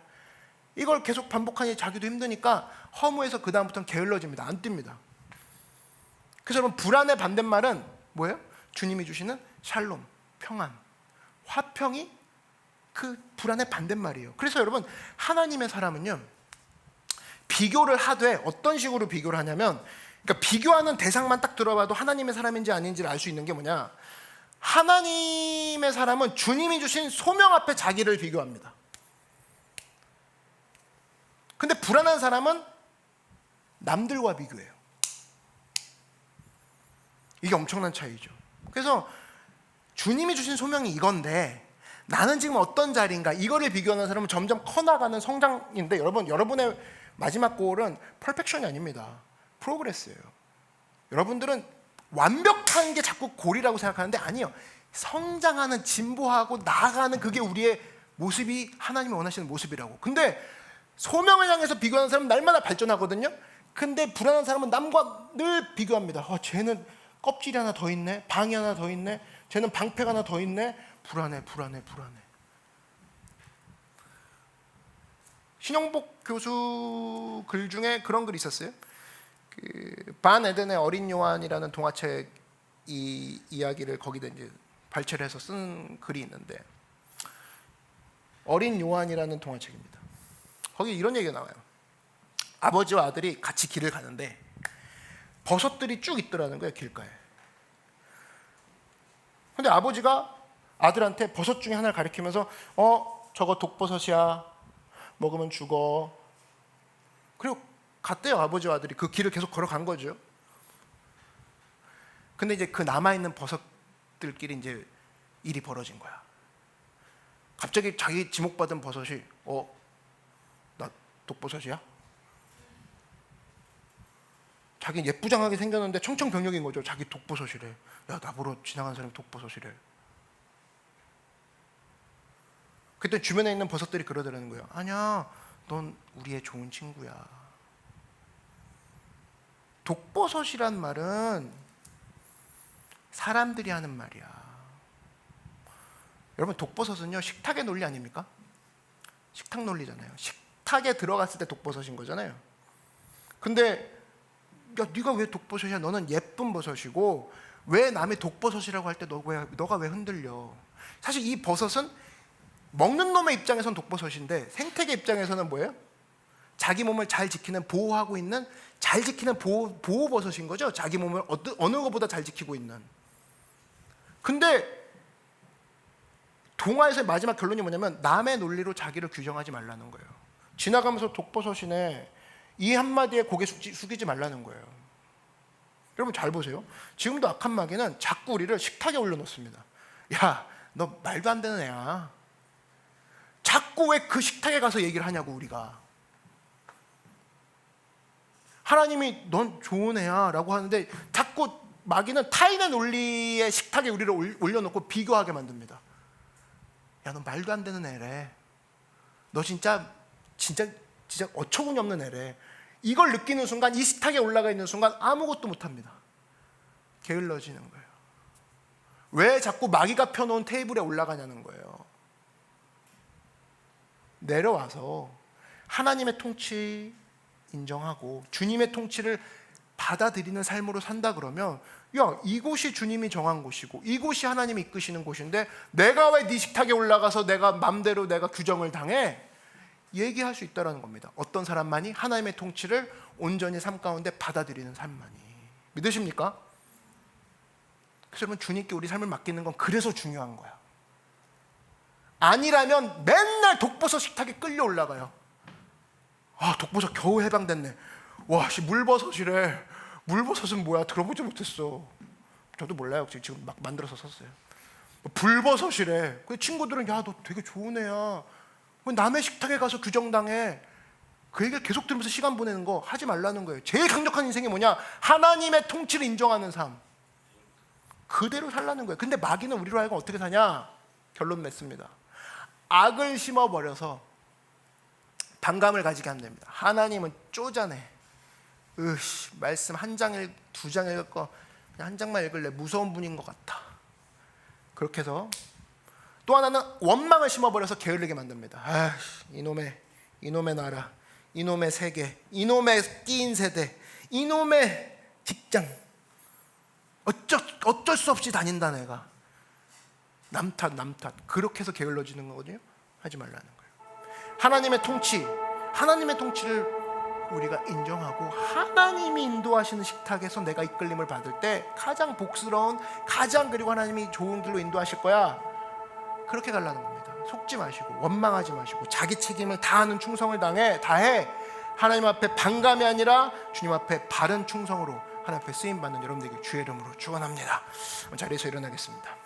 이걸 계속 반복하니 자기도 힘드니까 허무해서 그 다음부터는 게을러집니다. 안 뜁니다. 그래서 여러분 불안의 반대말은 뭐예요? 주님이 주시는 샬롬, 평안, 화평이 그 불안의 반대말이에요. 그래서 여러분 하나님의 사람은요 비교를 하되 어떤 식으로 비교를 하냐면 그러니까 비교하는 대상만 딱 들어봐도 하나님의 사람인지 아닌지를 알 수 있는 게 뭐냐. 하나님의 사람은 주님이 주신 소명 앞에 자기를 비교합니다. 근데 불안한 사람은 남들과 비교해요. 이게 엄청난 차이죠. 그래서 주님이 주신 소명이 이건데 나는 지금 어떤 자리인가 이거를 비교하는 사람은 점점 커나가는 성장인데 여러분의 마지막 골은 퍼펙션이 아닙니다. 프로그레스예요. 여러분들은 완벽한 게 자꾸 골이라고 생각하는데 아니에요. 성장하는, 진보하고 나아가는 그게 우리의 모습이 하나님이 원하시는 모습이라고. 근데 소명을 향해서 비교하는 사람은 날마다 발전하거든요. 근데 불안한 사람은 남과 늘 비교합니다. 쟤는 껍질이 하나 더 있네, 방이 하나 더 있네, 쟤는 방패가 하나 더 있네. 불안해. 신영복 교수 글 중에 그런 글이 있었어요. 반 에덴의 어린 요한이라는 동화책 이 이야기를 거기다 이제 발췌를 해서 쓴 글이 있는데 어린 요한이라는 동화책입니다. 거기 이런 얘기가 나와요. 아버지와 아들이 같이 길을 가는데 버섯들이 쭉 있더라는 거예요, 길가에. 근데 아버지가 아들한테 버섯 중에 하나를 가리키면서 저거 독버섯이야. 먹으면 죽어. 그리고 갔대요. 아버지와 아들이 그 길을 계속 걸어간 거죠. 근데 이제 그 남아있는 버섯들끼리 이제 일이 벌어진 거야. 갑자기 자기 지목받은 버섯이 나 독버섯이야? 자기 예쁘장하게 생겼는데 청청병력인 거죠. 자기 독버섯이래. 야, 나보러 지나간 사람이 독버섯이래. 그때 주변에 있는 버섯들이 그러더라는 거예요. 아니야, 넌 우리의 좋은 친구야. 독버섯이란 말은 사람들이 하는 말이야. 여러분, 독버섯은요 식탁의 논리 아닙니까? 식탁 논리잖아요. 식탁에 들어갔을 때 독버섯인 거잖아요. 근데 야, 네가 왜 독버섯이야? 너는 예쁜 버섯이고 왜 남의 독버섯이라고 할 때 너가 왜 흔들려? 사실 이 버섯은 먹는 놈의 입장에서는 독버섯인데 생태계 입장에서는 뭐예요? 자기 몸을 잘 지키는, 보호하고 있는, 잘 지키는 보호버섯인 거죠. 자기 몸을 어느 것보다 잘 지키고 있는. 근데 동화에서의 마지막 결론이 뭐냐면 남의 논리로 자기를 규정하지 말라는 거예요. 지나가면서 독버섯이네 이 한마디에 고개 숙이지 말라는 거예요. 여러분 잘 보세요. 지금도 악한 마귀는 자꾸 우리를 식탁에 올려놓습니다. 야, 너 말도 안 되는 애야. 자꾸 왜 그 식탁에 가서 얘기를 하냐고. 우리가 하나님이 넌 좋은 애야 라고 하는데 자꾸 마귀는 타인의 논리의 식탁에 우리를 올려놓고 비교하게 만듭니다. 야, 너 말도 안 되는 애래. 너 진짜 어처구니 없는 애래. 이걸 느끼는 순간, 이 식탁에 올라가 있는 순간 아무것도 못합니다. 게을러지는 거예요. 왜 자꾸 마귀가 펴놓은 테이블에 올라가냐는 거예요. 내려와서 하나님의 통치 인정하고 주님의 통치를 받아들이는 삶으로 산다 그러면, 야, 이곳이 주님이 정한 곳이고 이곳이 하나님이 이끄시는 곳인데 내가 왜 네 식탁에 올라가서 내가 맘대로 내가 규정을 당해? 얘기할 수 있다는 겁니다. 어떤 사람만이? 하나님의 통치를 온전히 삶 가운데 받아들이는 사람만이. 믿으십니까? 그래서 여러분, 주님께 우리 삶을 맡기는 건 그래서 중요한 거야. 아니라면 맨날 독버섯 식탁에 끌려 올라가요. 아, 독버섯 겨우 해방됐네. 와, 물버섯이래. 물버섯은 뭐야? 들어보지 못했어. 저도 몰라요. 지금 막 만들어서 썼어요. 불버섯이래. 그 친구들은 야, 너 되게 좋은 애야. 왜 남의 식탁에 가서 규정당해? 그 얘기를 계속 들으면서 시간 보내는 거 하지 말라는 거예요. 제일 강력한 인생이 뭐냐? 하나님의 통치를 인정하는 삶. 그대로 살라는 거예요. 근데 마귀는 우리로 하여금 어떻게 사냐? 결론 냈습니다. 악을 심어버려서 반감을 가지게 안 됩니다. 하나님은 쪼잔해. 말씀 한 장, 두 장 읽을 거 그냥 한 장만 읽을래. 무서운 분인 것 같아. 그렇게 해서 또 하나는 원망을 심어버려서 게을르게 만듭니다. 이놈의 나라, 이놈의 세계, 이놈의 끼인 세대, 이놈의 직장, 어쩔 수 없이 다닌다 내가. 남 탓. 그렇게 해서 게을러지는 거거든요. 하지 말라는 거예요. 하나님의 통치를 우리가 인정하고 하나님이 인도하시는 식탁에서 내가 이끌림을 받을 때 가장 복스러운, 그리고 하나님이 좋은 길로 인도하실 거야. 그렇게 가려는 겁니다. 속지 마시고 원망하지 마시고 자기 책임을 다하는 충성을 다해 하나님 앞에 반감이 아니라 주님 앞에 바른 충성으로 하나님 앞에 쓰임받는 여러분들에게 주의 이름으로 축원합니다. 자리에서 일어나겠습니다.